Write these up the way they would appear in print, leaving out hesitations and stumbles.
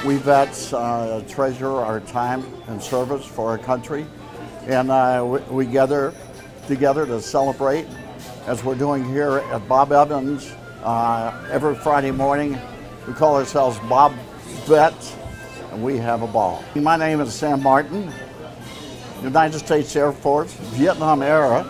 We vets treasure our time and service for our country, and we gather together to celebrate, as we're doing here at Bob Evans every Friday morning. We call ourselves Bob Vets, and we have a ball. My name is Sam Martin, United States Air Force, Vietnam era.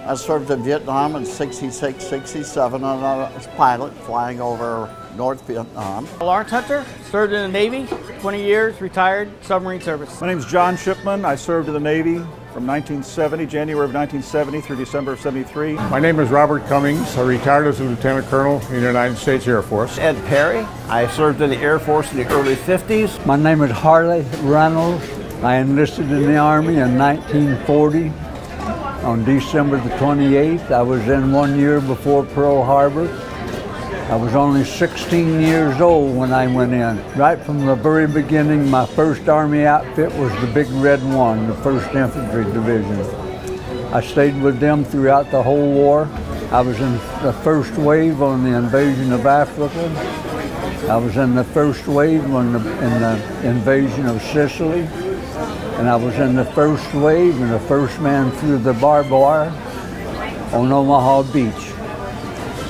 I served in Vietnam in '66, '67 as a pilot flying over North Vietnam. Lawrence Hunter, served in the Navy, 20 years, retired, submarine service. My name is John Shipman. I served in the Navy from 1970, January of 1970 through December of '73. My name is Robert Cummings. I retired as a Lieutenant Colonel in the United States Air Force. Ed Perry. I served in the Air Force in the early 50s. My name is Harley Reynolds. I enlisted in the Army in 1940. On December the 28th, I was in 1 year before Pearl Harbor. I was only 16 years old when I went in. Right from the very beginning, my first Army outfit was the Big Red One, the 1st Infantry Division. I stayed with them throughout the whole war. I was in the first wave on the invasion of Africa. I was in the first wave in the invasion of Sicily. And I was in the first wave and the first man through the barbed wire on Omaha Beach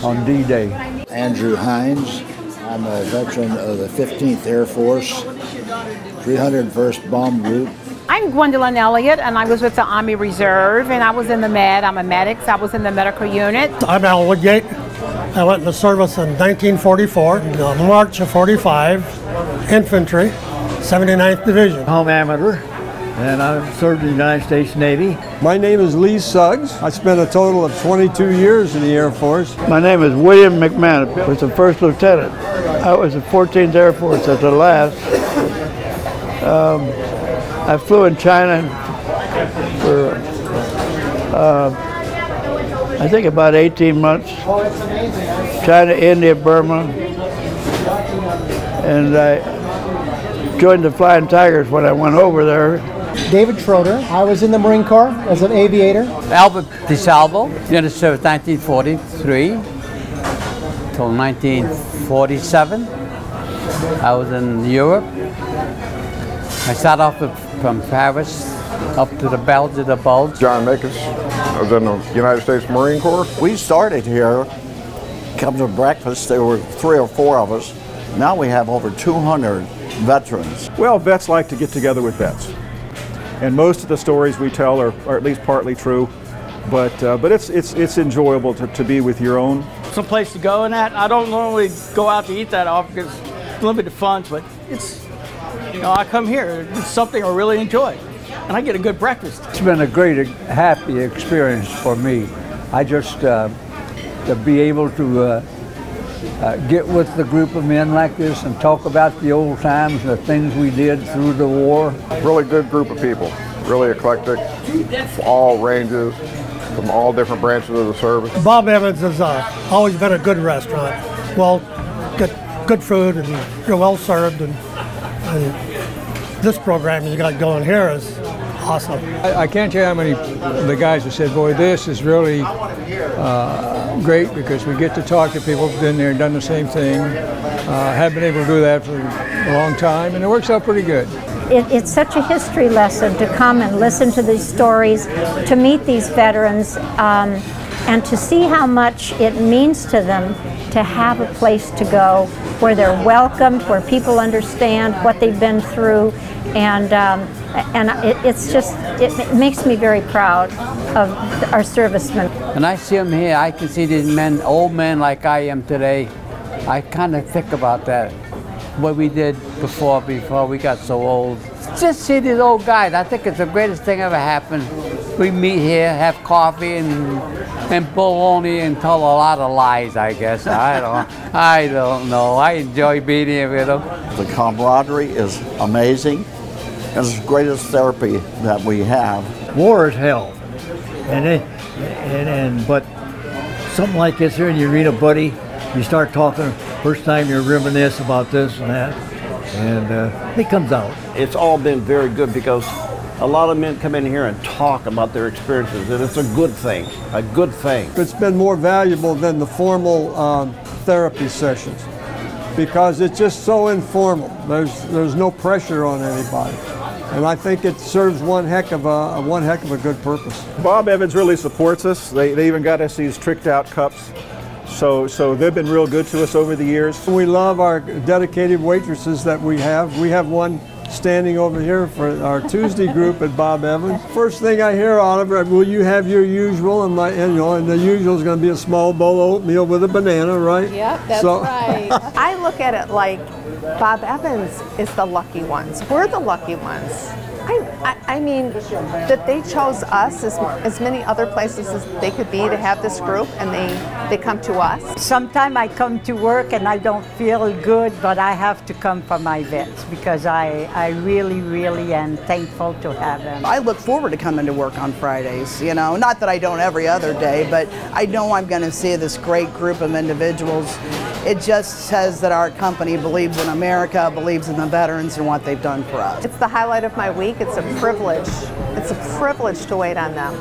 on D-Day. Andrew Hines. I'm a veteran of the 15th Air Force, 301st Bomb Group. I'm Gwendolyn Elliott, and I was with the Army Reserve, and I was in the Med. I'm a medic, so I was in the medical unit. I'm Al Woodgate. I went into service in 1944, March of '45, infantry, 79th Division. Home amateur, and I served in the United States Navy. My name is Lee Suggs. I spent a total of 22 years in the Air Force. My name is William McMahon. I was the first lieutenant. I was the 14th Air Force at the last. I flew in China for, I think about 18 months. China, India, Burma. And I joined the Flying Tigers when I went over there. David Schroeder. I was in the Marine Corps as an aviator. Albert DeSalvo, United Service 1943 till 1947. I was in Europe. I started off from Paris up to the Belge of the Bulge. John Makis. I was in the United States Marine Corps. We started here, come to breakfast, there were 3 or 4 of us. Now we have over 200 veterans. Well, vets like to get together with vets. And most of the stories we tell are at least partly true, but it's enjoyable to be with your own. Some place to go in that. I don't normally go out to eat that often because it's limited funds, but it's, I come here, it's something I really enjoy, and I get a good breakfast. It's been a great, happy experience for me. I just, to be able to get with the group of men like this and talk about the old times and the things we did through the war. Really good group of people, really eclectic, all ranges, from all different branches of the service. Bob Evans has always been a good restaurant. Well, good food, and you're well served, and this program you got going here is awesome. I can't tell you how many of the guys have said, boy, this is really great because we get to talk to people who've been there and done the same thing. Have been able to do that for a long time, and it works out pretty good. It's such a history lesson to come and listen to these stories, to meet these veterans, and to see how much it means to them to have a place to go where they're welcomed, where people understand what they've been through, and it's just, it makes me very proud of our servicemen. When I see them here, I can see these men, old men like I am today. I kind of think about that, what we did before we got so old. Just see these old guys. I think it's the greatest thing ever happened. We meet here, have coffee and bologna and tell a lot of lies, I guess. I don't know. I enjoy being here with them. The camaraderie is amazing. It's the greatest therapy that we have. War is hell, but something like this here, and you read a buddy, you start talking. First time you reminisce about this and that, and it comes out. It's all been very good because a lot of men come in here and talk about their experiences, and it's a good thing, a good thing. It's been more valuable than the formal therapy sessions. because it's just so informal. There's no pressure on anybody. And I think it serves one heck of a good purpose. Bob Evans really supports us. They even got us these tricked out cups. So they've been real good to us over the years. We love our dedicated waitresses that we have. We have one standing over here for our Tuesday group at Bob Evans. First thing I hear out of her, will you have your usual? And the usual is going to be a small bowl of oatmeal with a banana, right? Yep, that's right. I look at it like Bob Evans is the lucky ones. We're the lucky ones. I mean, that they chose us as many other places as they could be to have this group, and they come to us. Sometimes I come to work and I don't feel good, but I have to come for my vets because I really, really am thankful to have them. I look forward to coming to work on Fridays, you know, not that I don't every other day, but I know I'm going to see this great group of individuals. It just says that our company believes in America, believes in the veterans and what they've done for us. It's the highlight of my week. It's a privilege. It's a privilege to wait on them.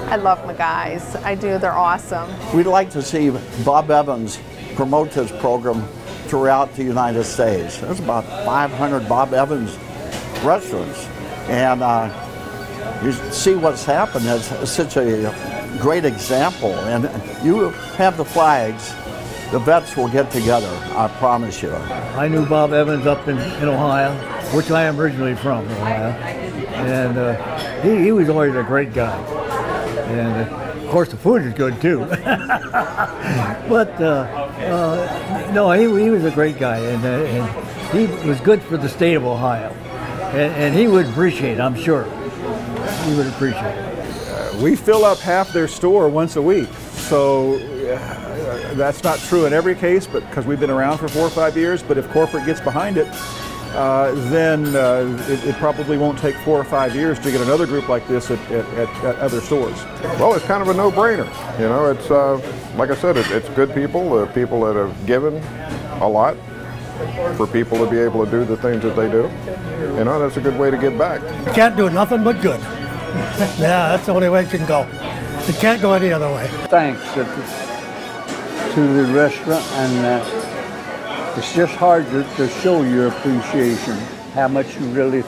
I love my guys. I do. They're awesome. We'd like to see Bob Evans promote this program throughout the United States. There's about 500 Bob Evans restaurants. And you see what's happened. It's such a great example. And you have the flags. The vets will get together, I promise you. I knew Bob Evans up in Ohio, which I am originally from, Ohio. And he was always a great guy. And of course the food is good too. But no, he was a great guy, and he was good for the state of Ohio. And he would appreciate it, I'm sure. He would appreciate it. We fill up half their store once a week. So that's not true in every case, but because we've been around for 4 or 5 years. But if corporate gets behind it, then it probably won't take 4 or 5 years to get another group like this at other stores. Well, it's kind of a no-brainer. You know, it's like I said, it's good people, people that have given a lot for people to be able to do the things that they do. You know, that's a good way to give back. You can't do nothing but good. Yeah, that's the only way it can go. It can't go any other way. Thanks to the restaurant, and it's just hard to show your appreciation, how much you really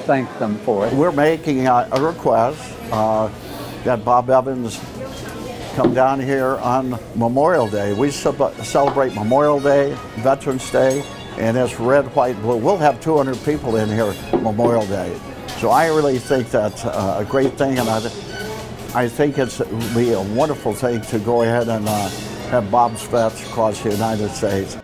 thank them for it. We're making a request that Bob Evans come down here on Memorial Day. We celebrate Memorial Day, Veterans Day, and it's red, white, blue. We'll have 200 people in here Memorial Day. So I really think that's a great thing, and I think it would be a wonderful thing to go ahead and have Bob's Vets across the United States.